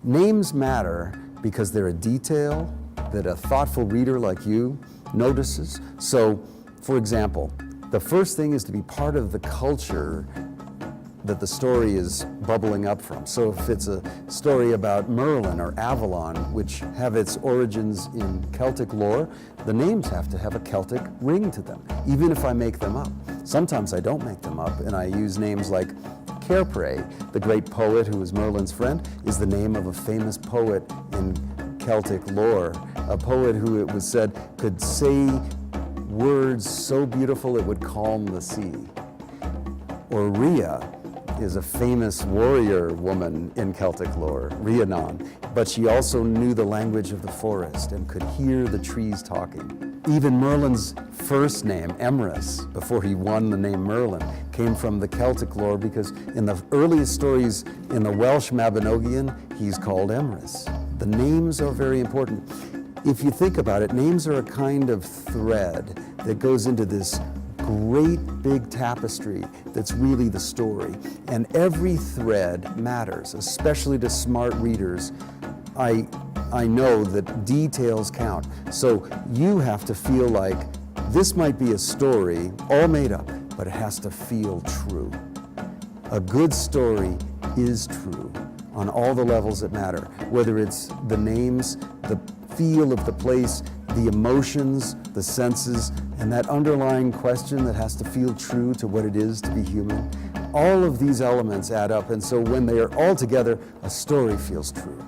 Names matter because they're a detail that a thoughtful reader like you notices. So, for example, the first thing is to be part of the culture that the story is bubbling up from. So if it's a story about Merlin or Avalon, which have its origins in Celtic lore, the names have to have a Celtic ring to them, even if I make them up. Sometimes I don't make them up, and I use names like Cairpray, the great poet who was Merlin's friend, is the name of a famous poet in Celtic lore, a poet who it was said could say words so beautiful it would calm the sea. Or Rhea is a famous warrior woman in Celtic lore, Rhiannon, but she also knew the language of the forest and could hear the trees talking. Even Merlin's first name, Emrys, before he won the name Merlin, came from the Celtic lore because in the earliest stories in the Welsh Mabinogion, he's called Emrys. The names are very important. If you think about it, names are a kind of thread that goes into this great big tapestry that's really the story. And every thread matters, especially to smart readers. I know that details count. So you have to feel like this might be a story all made up, but it has to feel true. A good story is true on all the levels that matter, whether it's the names, the feel of the place, the emotions, the senses, and that underlying question that has to feel true to what it is to be human. All of these elements add up, and so when they are all together, a story feels true.